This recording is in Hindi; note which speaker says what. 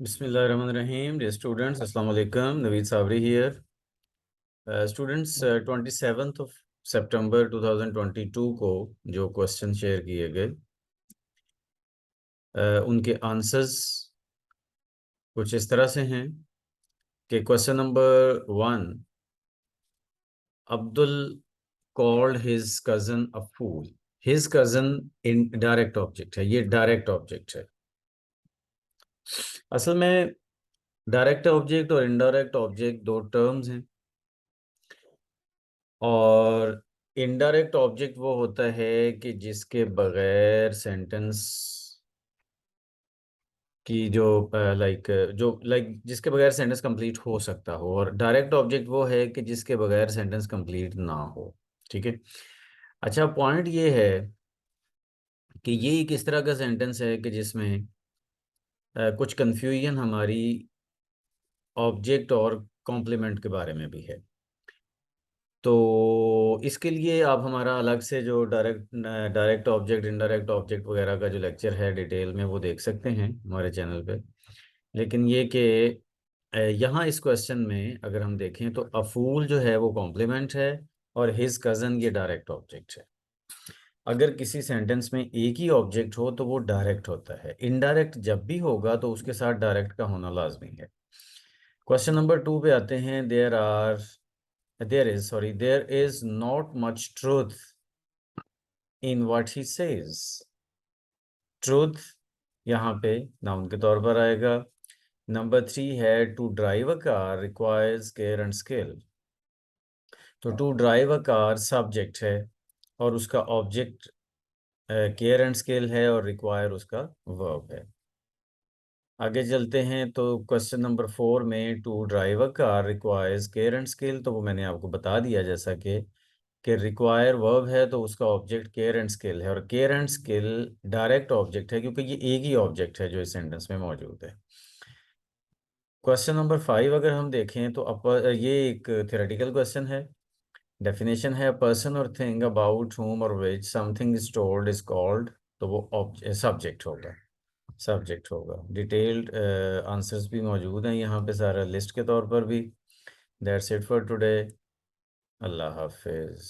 Speaker 1: Bismillahirrahmanirrahim. Dear students, Assalamu alaikum. Naveed Sabri here. Students, 27th of September 2022 को जो क्वेश्चन शेयर किए गए उनके आंसर्स कुछ इस तरह से हैं कि question number 1, Abdul called his cousin a fool. His cousin in direct object है, ये डायरेक्ट ऑब्जेक्ट है। असल में डायरेक्ट ऑब्जेक्ट और इनडायरेक्ट ऑब्जेक्ट दो टर्म्स हैं, और इनडायरेक्ट ऑब्जेक्ट वो होता है कि जिसके बगैर सेंटेंस की जो जिसके बगैर सेंटेंस कंप्लीट हो सकता हो, और डायरेक्ट ऑब्जेक्ट वो है कि जिसके बगैर सेंटेंस कंप्लीट ना हो। ठीक है। अच्छा, पॉइंट ये है कि ये एक इस तरह का सेंटेंस है कि जिसमें कुछ कंफ्यूजन हमारी ऑब्जेक्ट और कॉम्प्लीमेंट के बारे में भी है। तो इसके लिए आप हमारा अलग से जो डायरेक्ट ऑब्जेक्ट, इनडायरेक्ट ऑब्जेक्ट वगैरह का जो लेक्चर है डिटेल में, वो देख सकते हैं हमारे चैनल पे। लेकिन ये कि यहाँ इस क्वेश्चन में अगर हम देखें तो अफूल जो है वो कॉम्प्लीमेंट है और हिज कज़न ये डायरेक्ट ऑब्जेक्ट है। अगर किसी सेंटेंस में एक ही ऑब्जेक्ट हो तो वो डायरेक्ट होता है। इनडायरेक्ट जब भी होगा तो उसके साथ डायरेक्ट का होना लाजमी है। क्वेश्चन नंबर 2 पे आते हैं। there is not much truth in what he says. Truth यहाँ पे नाउन के तौर पर आएगा। नंबर 3 है to drive a car requires care and skill. तो to drive a car subject है और उसका ऑब्जेक्ट केयर एंड स्किल है, और रिक्वायर उसका वर्ब है। आगे चलते हैं तो क्वेश्चन नंबर 4 में to drive a car requires care and skill, तो वो मैंने आपको बता दिया जैसा कि रिक्वायर वर्ब है तो उसका ऑब्जेक्ट केयर एंड स्किल है, और care and skill direct object है क्योंकि ये एक ही ऑब्जेक्ट है जो इस सेंटेंस में मौजूद है। क्वेश्चन नंबर 5 अगर हम देखें तो ये एक थ्योरेटिकल क्वेश्चन है। डेफिनेशन है पर्सन और थिंग अबाउट whom और which something is told is called, तो वो सब्जेक्ट होगा। सब्जेक्ट होगा। डिटेल्ड आंसर्स भी मौजूद हैं यहाँ पे सारा लिस्ट के तौर पर भी। That's it for today. अल्लाह हाफिज़।